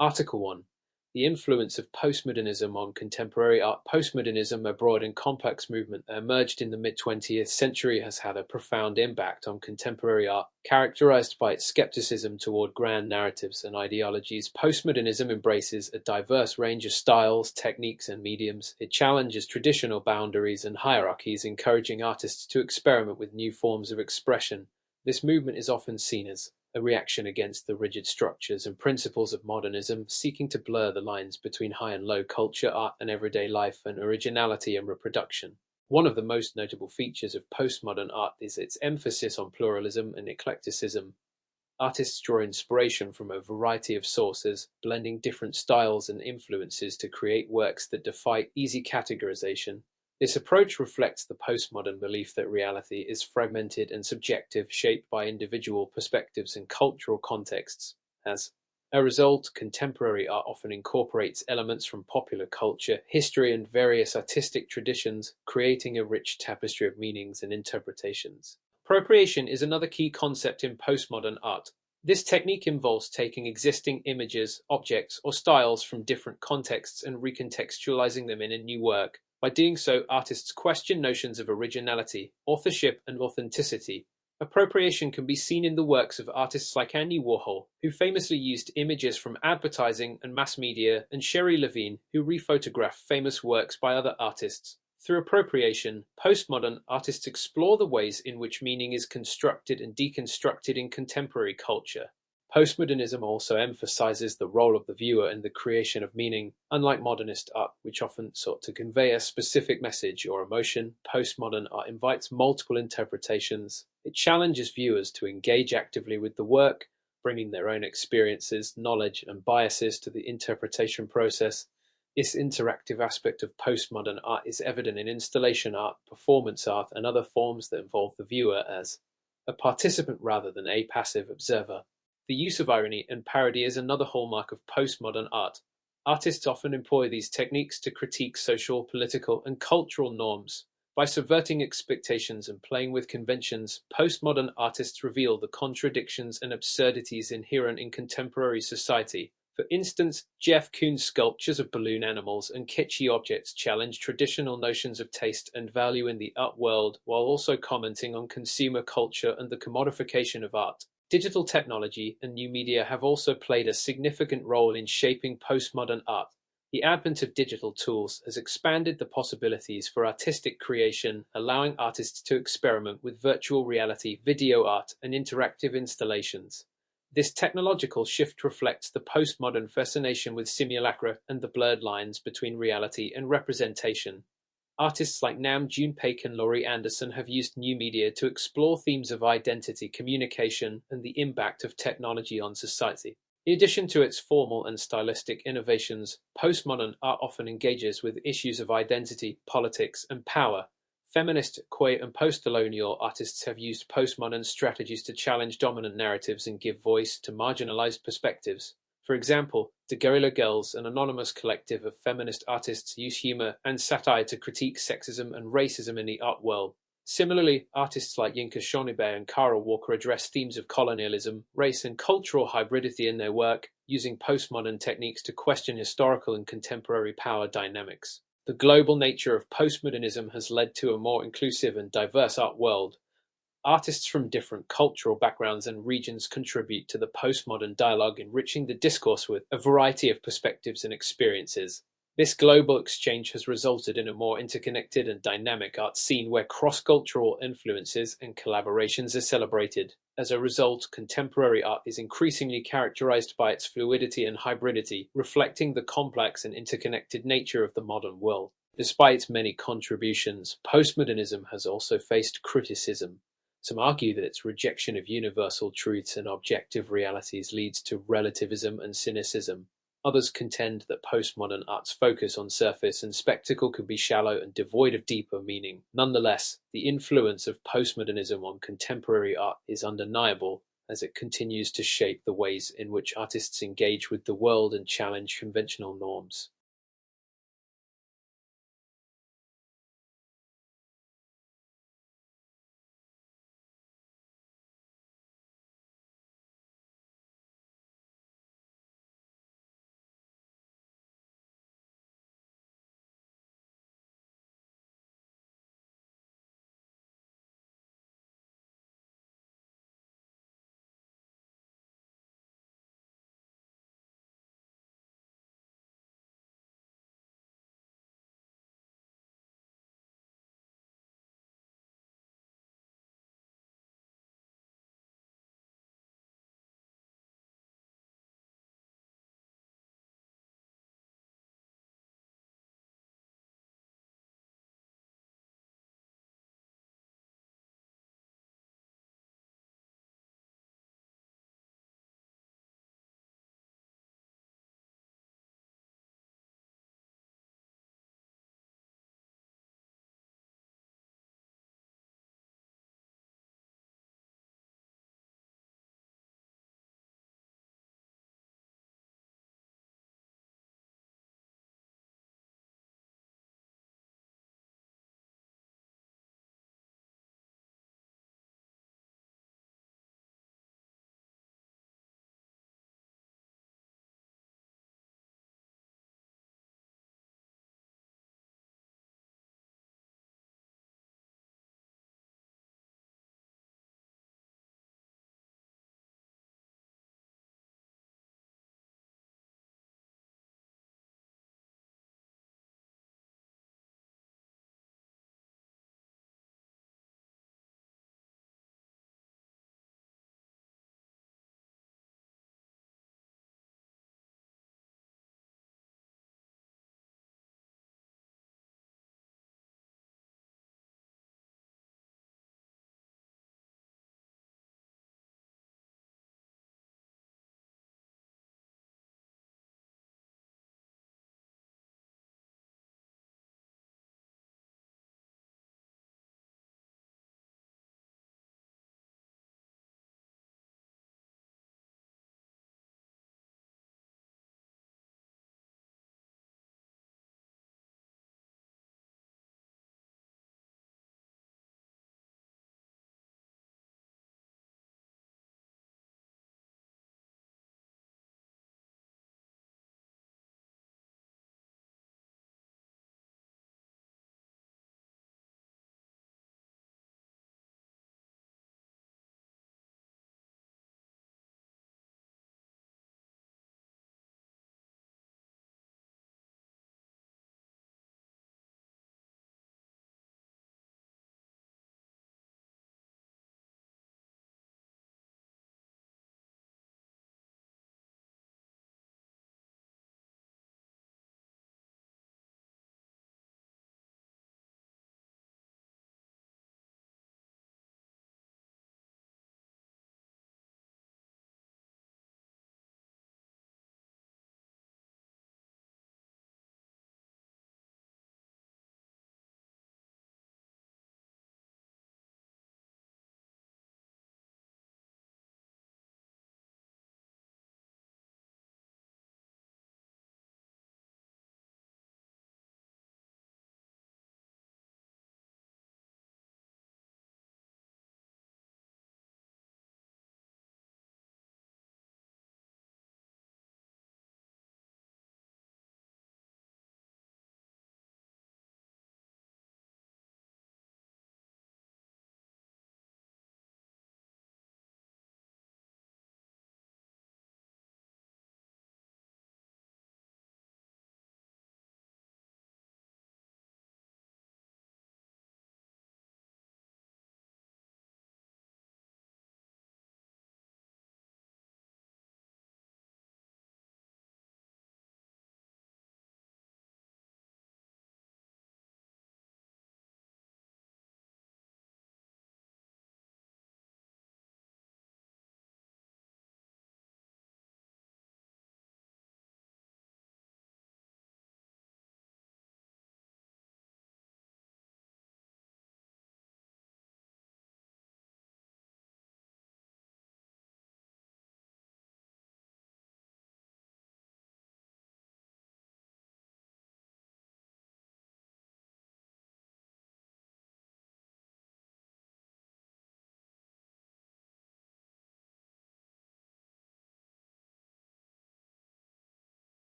Article 1. The influence of postmodernism on contemporary art. Postmodernism, a broad and complex movement that emerged in the mid-20th century, has had a profound impact on contemporary art, characterized by its skepticism toward grand narratives and ideologies. Postmodernism embraces a diverse range of styles, techniques, and mediums. It challenges traditional boundaries and hierarchies, encouraging artists to experiment with new forms of expression. This movement is often seen as a reaction against the rigid structures and principles of modernism, seeking to blur the lines between high and low culture, art and everyday life, and originality and reproduction. One of the most notable features of postmodern art is its emphasis on pluralism and eclecticism. Artists draw inspiration from a variety of sources, blending different styles and influences to create works that defy easy categorization. This approach reflects the postmodern belief that reality is fragmented and subjective, shaped by individual perspectives and cultural contexts. As a result, contemporary art often incorporates elements from popular culture, history, and various artistic traditions, creating a rich tapestry of meanings and interpretations. Appropriation is another key concept in postmodern art. This technique involves taking existing images, objects, or styles from different contexts and recontextualizing them in a new work. By doing so, artists question notions of originality, authorship, and authenticity. Appropriation can be seen in the works of artists like Andy Warhol, who famously used images from advertising and mass media, and Sherry Levine, who rephotographed famous works by other artists. Through appropriation, postmodern artists explore the ways in which meaning is constructed and deconstructed in contemporary culture. Postmodernism also emphasizes the role of the viewer in the creation of meaning. Unlike modernist art, which often sought to convey a specific message or emotion, postmodern art invites multiple interpretations. It challenges viewers to engage actively with the work, bringing their own experiences, knowledge, and biases to the interpretation process. This interactive aspect of postmodern art is evident in installation art, performance art, and other forms that involve the viewer as a participant rather than a passive observer. The use of irony and parody is another hallmark of postmodern art. Artists often employ these techniques to critique social, political, and cultural norms. By subverting expectations and playing with conventions, postmodern artists reveal the contradictions and absurdities inherent in contemporary society. For instance, Jeff Koons' sculptures of balloon animals and kitschy objects challenge traditional notions of taste and value in the art world, while also commenting on consumer culture and the commodification of art. Digital technology and new media have also played a significant role in shaping postmodern art. The advent of digital tools has expanded the possibilities for artistic creation, allowing artists to experiment with virtual reality, video art, and interactive installations. This technological shift reflects the postmodern fascination with simulacra and the blurred lines between reality and representation. Artists like Nam June Paik and Laurie Anderson have used new media to explore themes of identity, communication, and the impact of technology on society. In addition to its formal and stylistic innovations, postmodern art often engages with issues of identity, politics, and power. Feminist, queer, and post-colonial artists have used postmodern strategies to challenge dominant narratives and give voice to marginalized perspectives. For example, the Guerrilla Girls, an anonymous collective of feminist artists, use humor and satire to critique sexism and racism in the art world. Similarly, artists like Yinka Shonibe and Carol Walker address themes of colonialism, race, and cultural hybridity in their work, using postmodern techniques to question historical and contemporary power dynamics. The global nature of postmodernism has led to a more inclusive and diverse art world. Artists from different cultural backgrounds and regions contribute to the postmodern dialogue, enriching the discourse with a variety of perspectives and experiences. This global exchange has resulted in a more interconnected and dynamic art scene where cross-cultural influences and collaborations are celebrated. As a result, contemporary art is increasingly characterized by its fluidity and hybridity, reflecting the complex and interconnected nature of the modern world. Despite its many contributions, postmodernism has also faced criticism. Some argue that its rejection of universal truths and objective realities leads to relativism and cynicism. Others contend that postmodern art's focus on surface and spectacle can be shallow and devoid of deeper meaning. Nonetheless, the influence of postmodernism on contemporary art is undeniable, as it continues to shape the ways in which artists engage with the world and challenge conventional norms.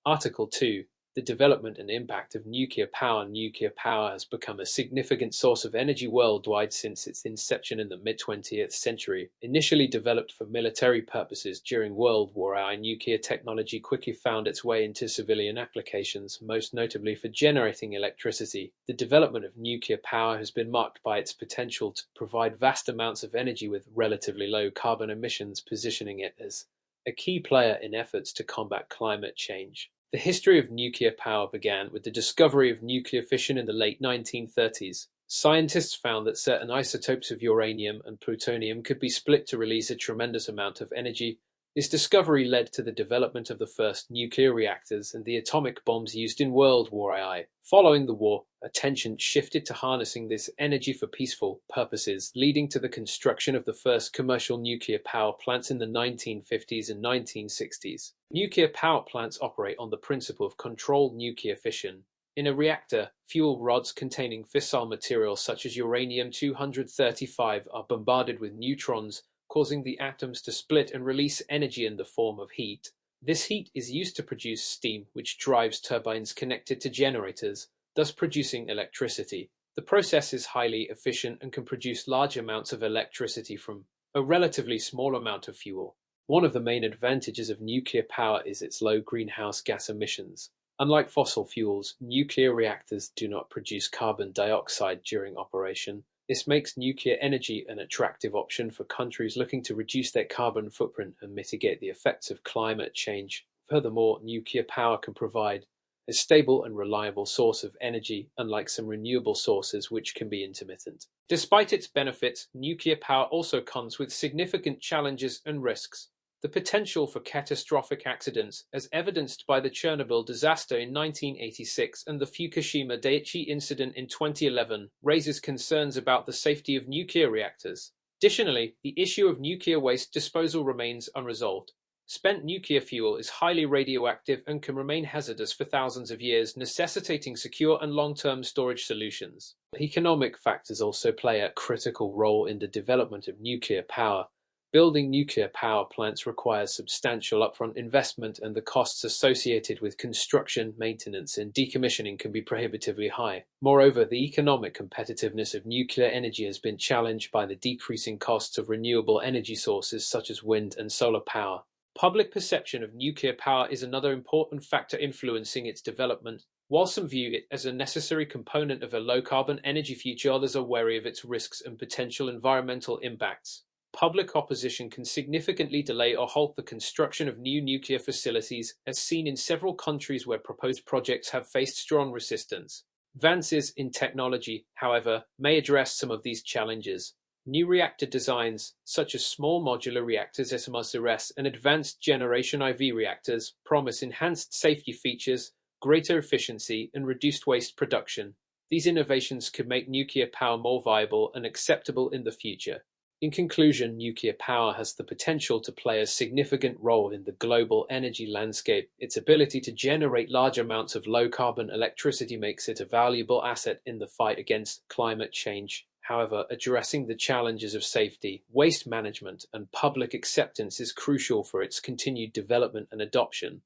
Article 2. The development and impact of nuclear power. Nuclear power has become a significant source of energy worldwide since its inception in the mid-20th century. Initially developed for military purposes during World War I, nuclear technology quickly found its way into civilian applications, most notably for generating electricity. The development of nuclear power has been marked by its potential to provide vast amounts of energy with relatively low carbon emissions, positioning it as a key player in efforts to combat climate change. The history of nuclear power began with the discovery of nuclear fission in the late 1930s. Scientists found that certain isotopes of uranium and plutonium could be split to release a tremendous amount of energy. This discovery led to the development of the first nuclear reactors and the atomic bombs used in World War I. Following the war, attention shifted to harnessing this energy for peaceful purposes, leading to the construction of the first commercial nuclear power plants in the 1950s and 1960s. Nuclear power plants operate on the principle of controlled nuclear fission. In a reactor, fuel rods containing fissile materials such as uranium-235 are bombarded with neutrons, causing the atoms to split and release energy in the form of heat. This heat is used to produce steam, which drives turbines connected to generators, thus producing electricity. The process is highly efficient and can produce large amounts of electricity from a relatively small amount of fuel. One of the main advantages of nuclear power is its low greenhouse gas emissions. Unlike fossil fuels, nuclear reactors do not produce carbon dioxide during operation. This makes nuclear energy an attractive option for countries looking to reduce their carbon footprint and mitigate the effects of climate change. Furthermore, nuclear power can provide a stable and reliable source of energy, unlike some renewable sources which can be intermittent. Despite its benefits, nuclear power also comes with significant challenges and risks. The potential for catastrophic accidents, as evidenced by the Chernobyl disaster in 1986 and the Fukushima Daiichi incident in 2011, raises concerns about the safety of nuclear reactors. Additionally, the issue of nuclear waste disposal remains unresolved. Spent nuclear fuel is highly radioactive and can remain hazardous for thousands of years, necessitating secure and long-term storage solutions. Economic factors also play a critical role in the development of nuclear power. Building nuclear power plants requires substantial upfront investment, and the costs associated with construction, maintenance, and decommissioning can be prohibitively high. Moreover, the economic competitiveness of nuclear energy has been challenged by the decreasing costs of renewable energy sources such as wind and solar power. Public perception of nuclear power is another important factor influencing its development. While some view it as a necessary component of a low-carbon energy future, others are wary of its risks and potential environmental impacts. Public opposition can significantly delay or halt the construction of new nuclear facilities, as seen in several countries where proposed projects have faced strong resistance. Advances in technology, however, may address some of these challenges. New reactor designs, such as small modular reactors SMRs and advanced generation IV reactors, promise enhanced safety features, greater efficiency, and reduced waste production. These innovations could make nuclear power more viable and acceptable in the future. In conclusion, nuclear power has the potential to play a significant role in the global energy landscape. Its ability to generate large amounts of low-carbon electricity makes it a valuable asset in the fight against climate change. However, addressing the challenges of safety, waste management, and public acceptance is crucial for its continued development and adoption.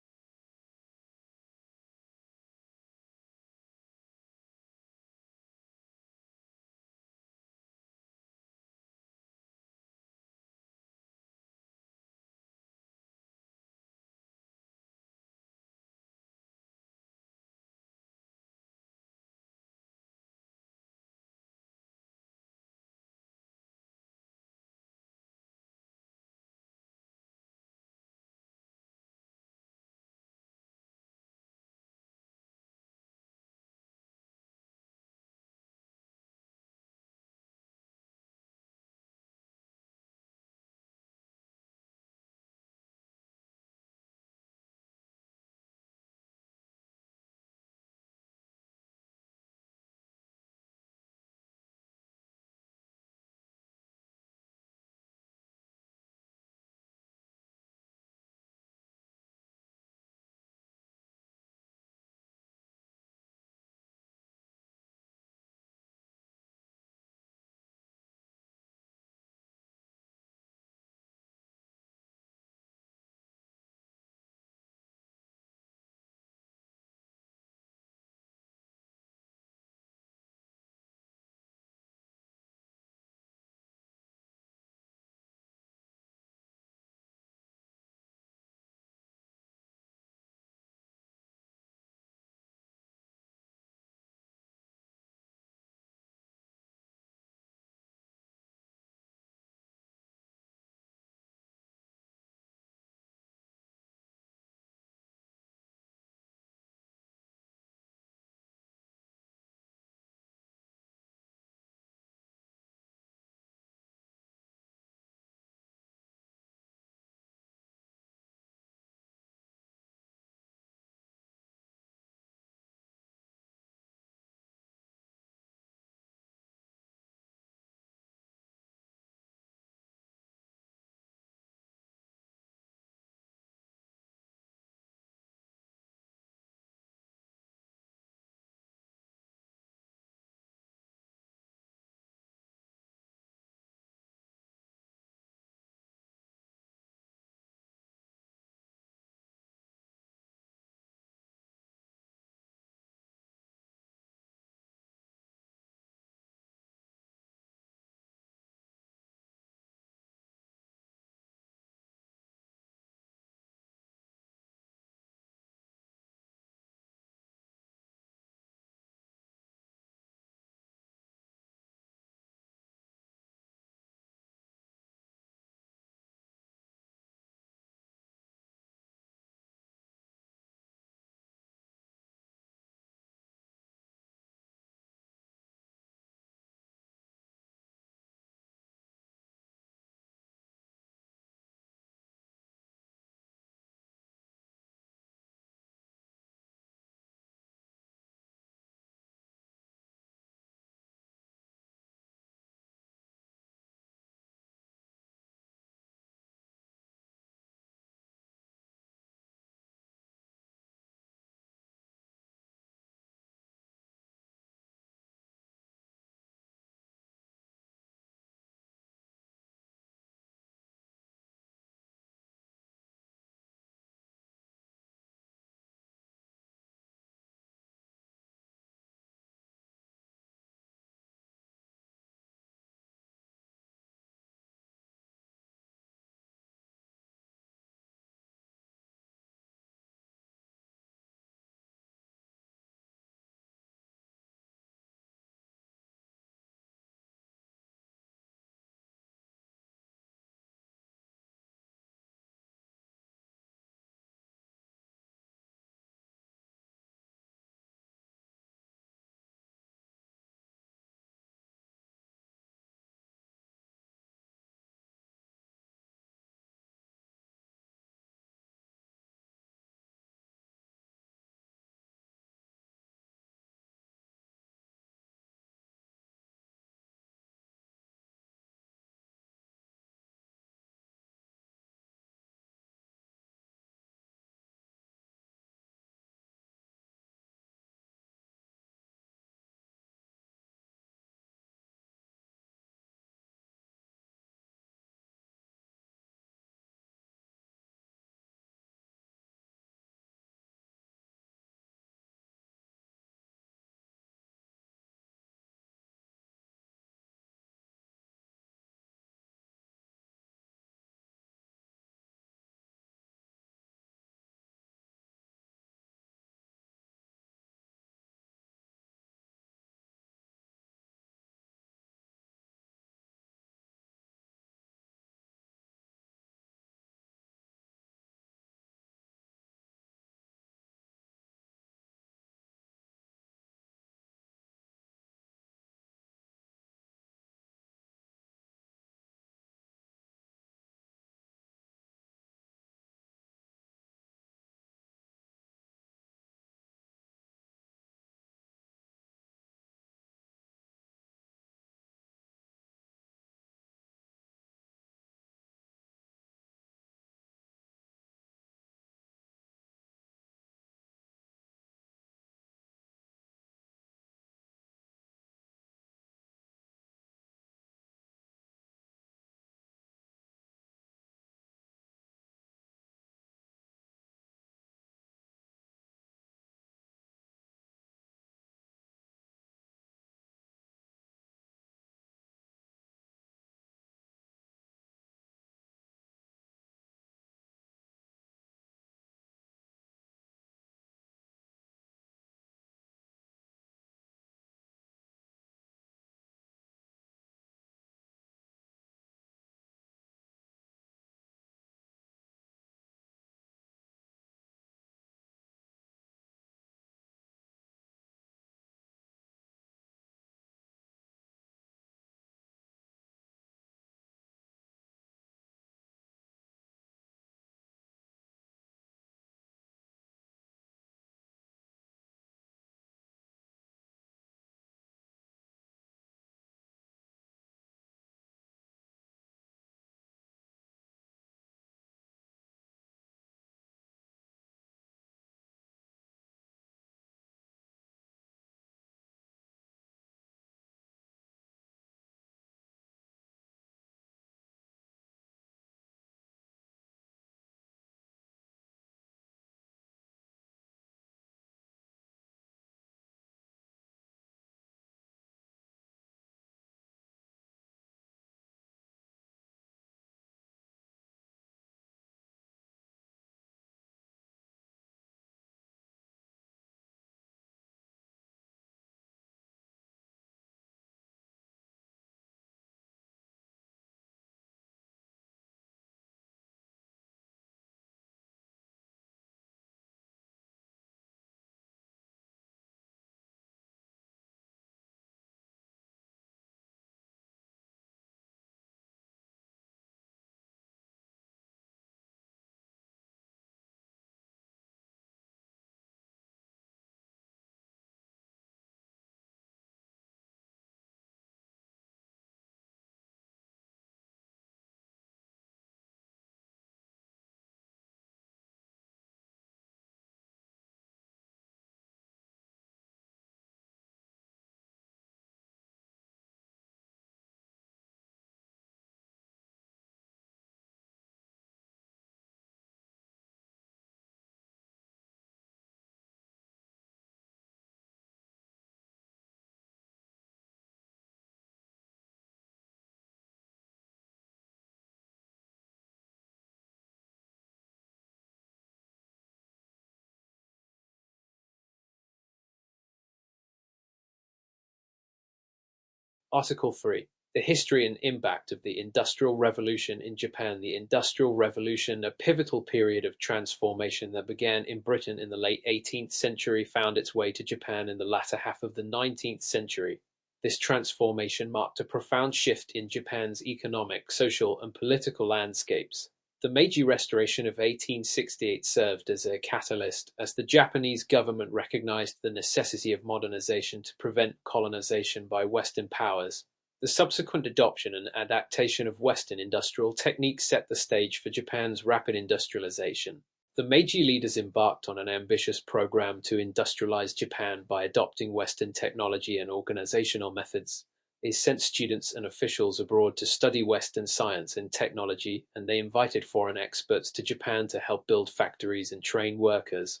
Article 3. The history and impact of the Industrial Revolution in Japan. The Industrial Revolution, a pivotal period of transformation that began in Britain in the late 18th century, found its way to Japan in the latter half of the 19th century. This transformation marked a profound shift in Japan's economic, social, and political landscapes. The Meiji Restoration of 1868 served as a catalyst, as the Japanese government recognized the necessity of modernization to prevent colonization by Western powers. The subsequent adoption and adaptation of Western industrial techniques set the stage for Japan's rapid industrialization. The Meiji leaders embarked on an ambitious program to industrialize Japan by adopting Western technology and organizational methods. They sent students and officials abroad to study Western science and technology, and they invited foreign experts to Japan to help build factories and train workers.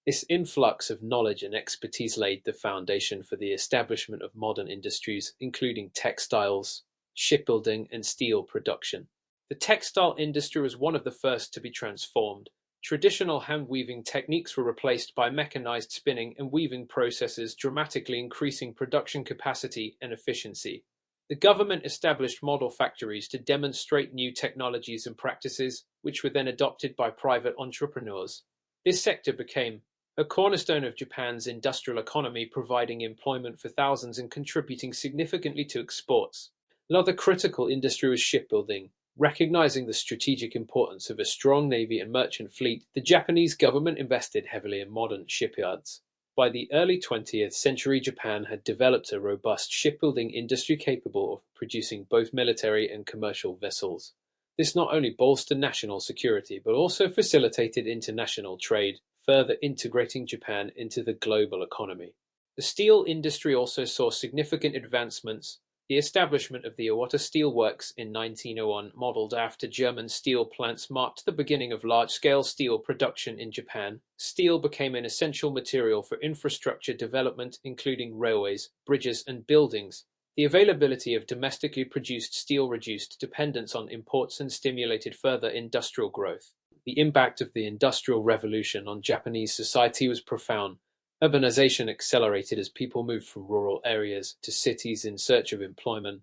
This influx of knowledge and expertise laid the foundation for the establishment of modern industries, including textiles, shipbuilding, and steel production. The textile industry was one of the first to be transformed. Traditional hand-weaving techniques were replaced by mechanized spinning and weaving processes, dramatically increasing production capacity and efficiency. The government established model factories to demonstrate new technologies and practices, which were then adopted by private entrepreneurs. This sector became a cornerstone of Japan's industrial economy, providing employment for thousands and contributing significantly to exports. Another critical industry was shipbuilding. Recognizing the strategic importance of a strong navy and merchant fleet, the Japanese government invested heavily in modern shipyards. By the early 20th century, Japan had developed a robust shipbuilding industry capable of producing both military and commercial vessels. This not only bolstered national security, but also facilitated international trade, further integrating Japan into the global economy. The steel industry also saw significant advancements. The establishment of the Iwata Steel Works in 1901, modeled after German steel plants, marked the beginning of large-scale steel production in Japan. Steel became an essential material for infrastructure development, including railways, bridges, and buildings. The availability of domestically produced steel reduced dependence on imports and stimulated further industrial growth. The impact of the Industrial Revolution on Japanese society was profound. Urbanization accelerated as people moved from rural areas to cities in search of employment.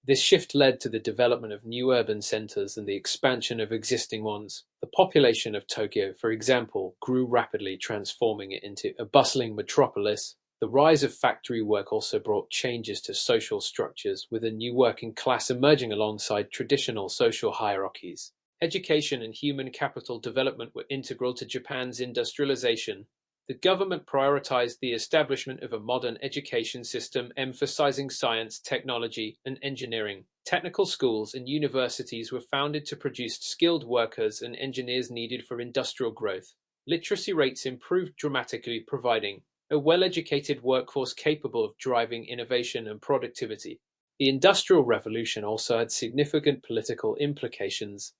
This shift led to the development of new urban centers and the expansion of existing ones. The population of Tokyo, for example, grew rapidly, transforming it into a bustling metropolis. The rise of factory work also brought changes to social structures, with a new working class emerging alongside traditional social hierarchies. Education and human capital development were integral to Japan's industrialization. The government prioritized the establishment of a modern education system emphasizing science, technology, and engineering. Technical schools and universities were founded to produce skilled workers and engineers needed for industrial growth. Literacy rates improved dramatically, providing a well-educated workforce capable of driving innovation and productivity. The Industrial Revolution also had significant political implications.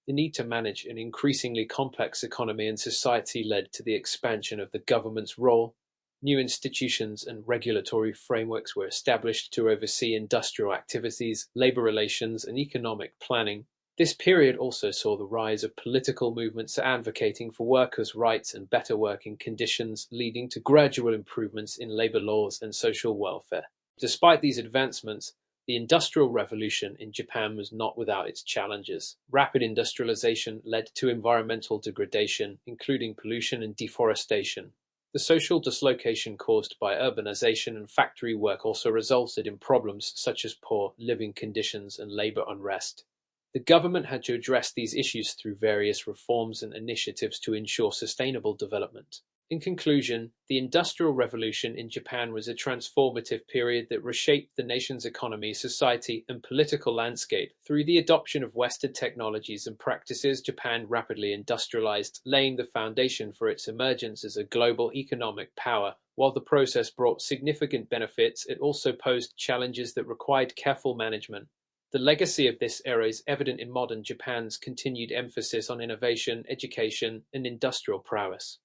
The need to manage an increasingly complex economy and society led to the expansion of the government's role. New institutions and regulatory frameworks were established to oversee industrial activities, labor relations, and economic planning. This period also saw the rise of political movements advocating for workers' rights and better working conditions, leading to gradual improvements in labor laws and social welfare. Despite these advancements, the Industrial Revolution in Japan was not without its challenges. Rapid industrialization led to environmental degradation, including pollution and deforestation. The social dislocation caused by urbanization and factory work also resulted in problems such as poor living conditions and labor unrest. The government had to address these issues through various reforms and initiatives to ensure sustainable development. In conclusion, the Industrial Revolution in Japan was a transformative period that reshaped the nation's economy, society, and political landscape. Through the adoption of Western technologies and practices, Japan rapidly industrialized, laying the foundation for its emergence as a global economic power. While the process brought significant benefits, it also posed challenges that required careful management. The legacy of this era is evident in modern Japan's continued emphasis on innovation, education, and industrial prowess.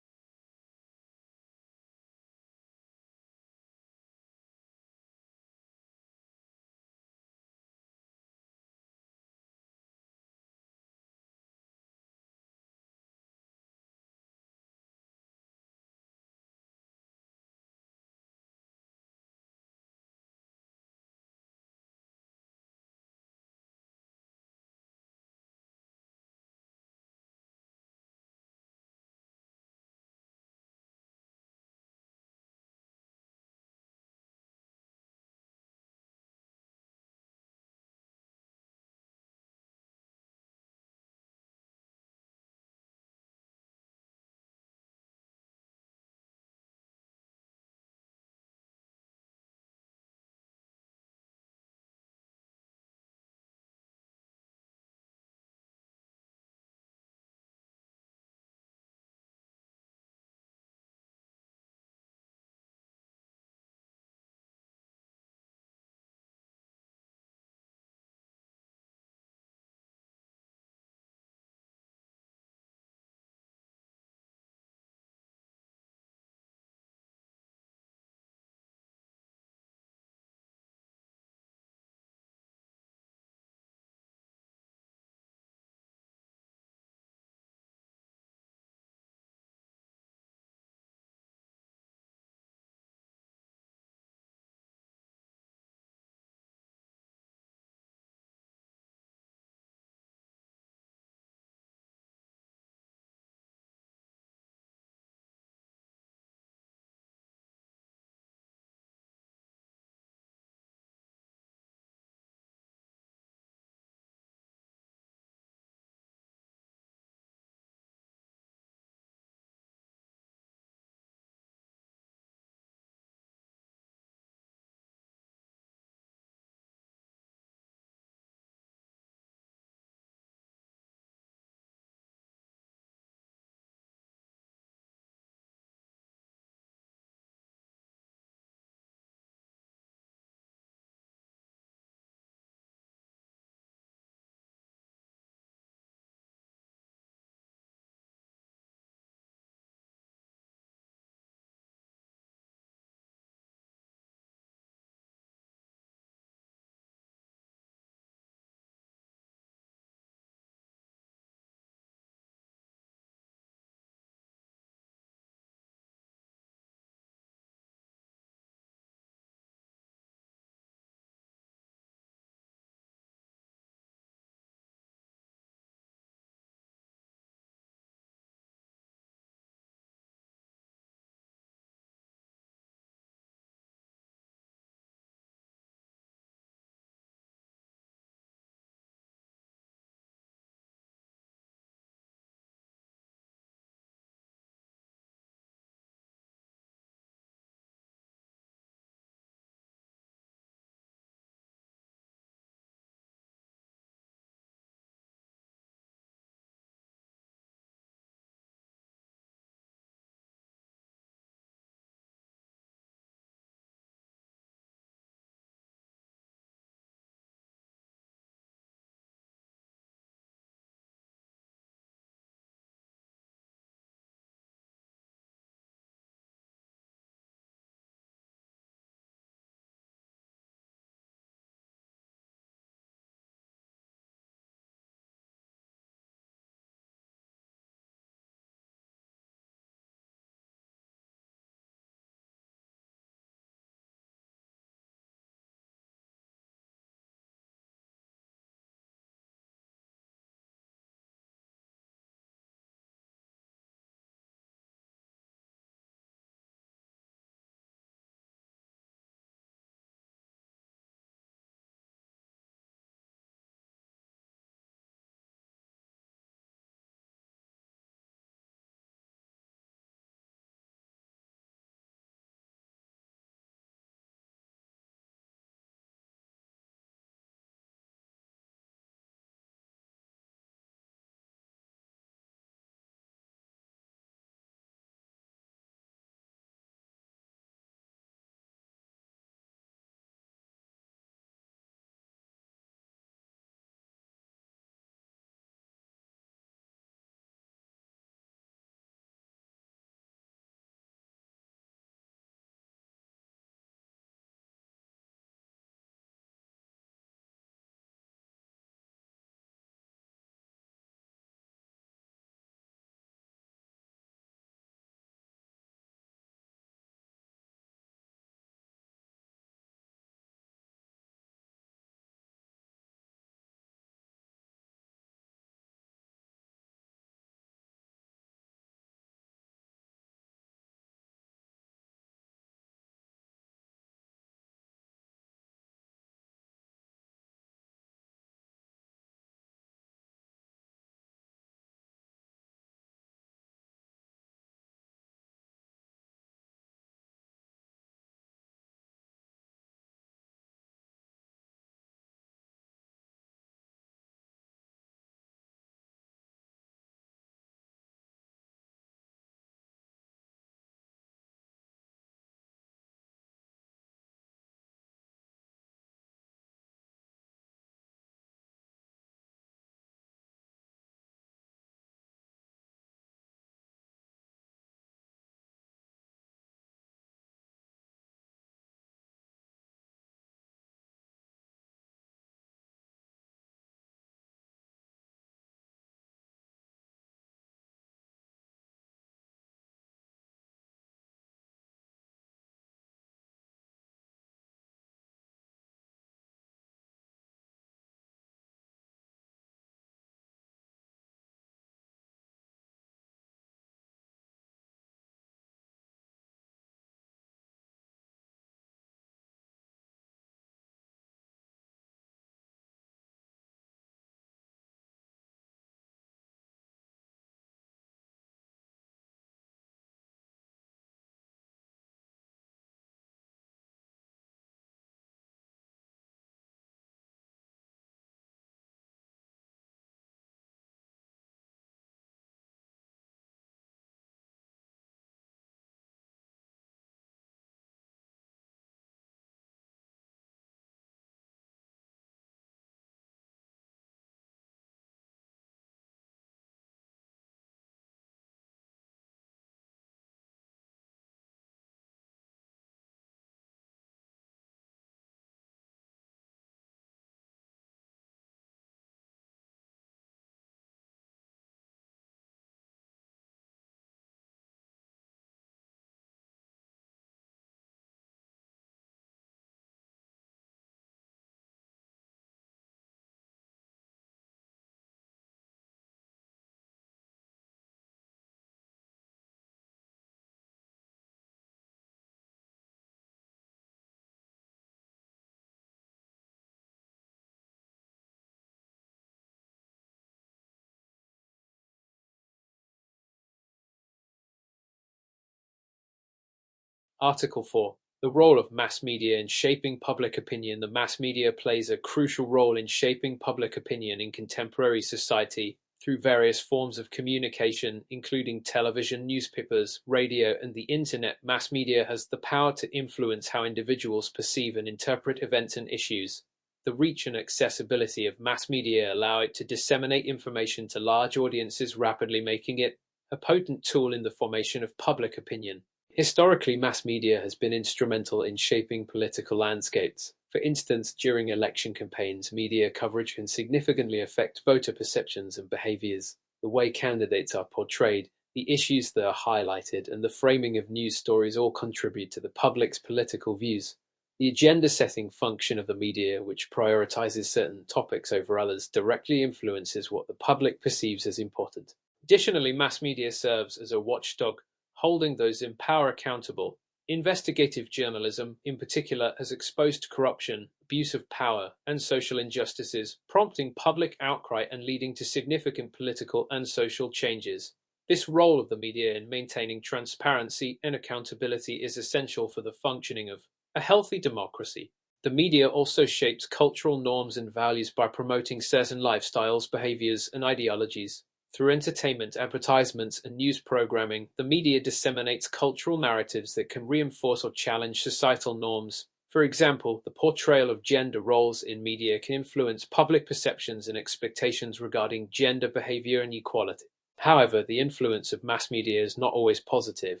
Article 4. The role of mass media in shaping public opinion. The mass media plays a crucial role in shaping public opinion in contemporary society through various forms of communication, including television, newspapers, radio, and the internet. Mass media has the power to influence how individuals perceive and interpret events and issues. The reach and accessibility of mass media allow it to disseminate information to large audiences rapidly, making it a potent tool in the formation of public opinion. Historically, mass media has been instrumental in shaping political landscapes. For instance, during election campaigns, media coverage can significantly affect voter perceptions and behaviors. The way candidates are portrayed, the issues that are highlighted, and the framing of news stories all contribute to the public's political views. The agenda-setting function of the media, which prioritizes certain topics over others, directly influences what the public perceives as important. Additionally, mass media serves as a watchdog, holding those in power accountable. Investigative journalism, in particular, has exposed corruption, abuse of power, and social injustices, prompting public outcry and leading to significant political and social changes. This role of the media in maintaining transparency and accountability is essential for the functioning of a healthy democracy. The media also shapes cultural norms and values by promoting certain lifestyles, behaviors, and ideologies. Through entertainment, advertisements, and news programming, the media disseminates cultural narratives that can reinforce or challenge societal norms. For example, the portrayal of gender roles in media can influence public perceptions and expectations regarding gender behavior and equality. However, the influence of mass media is not always positive.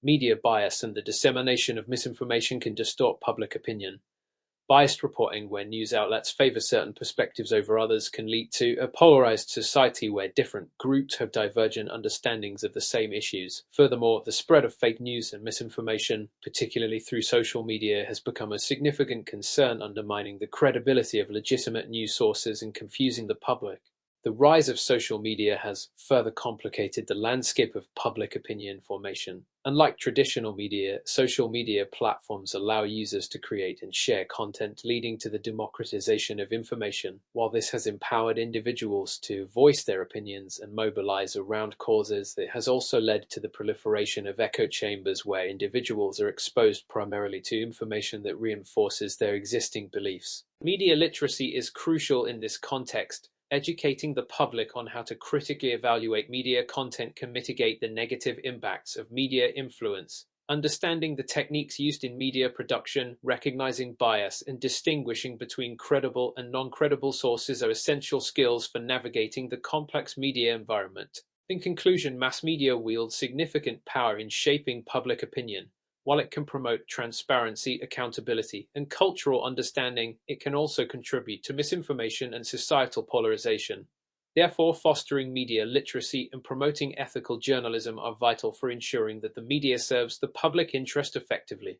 Media bias and the dissemination of misinformation can distort public opinion. Biased reporting, where news outlets favor certain perspectives over others, can lead to a polarized society where different groups have divergent understandings of the same issues. Furthermore, the spread of fake news and misinformation, particularly through social media, has become a significant concern, undermining the credibility of legitimate news sources and confusing the public. The rise of social media has further complicated the landscape of public opinion formation. Unlike traditional media, social media platforms allow users to create and share content, leading to the democratization of information. While this has empowered individuals to voice their opinions and mobilize around causes, it has also led to the proliferation of echo chambers where individuals are exposed primarily to information that reinforces their existing beliefs. Media literacy is crucial in this context. Educating the public on how to critically evaluate media content can mitigate the negative impacts of media influence. Understanding the techniques used in media production, recognizing bias, and distinguishing between credible and non-credible sources are essential skills for navigating the complex media environment. In conclusion, mass media wields significant power in shaping public opinion. While it can promote transparency, accountability, and cultural understanding, it can also contribute to misinformation and societal polarization. Therefore, fostering media literacy and promoting ethical journalism are vital for ensuring that the media serves the public interest effectively.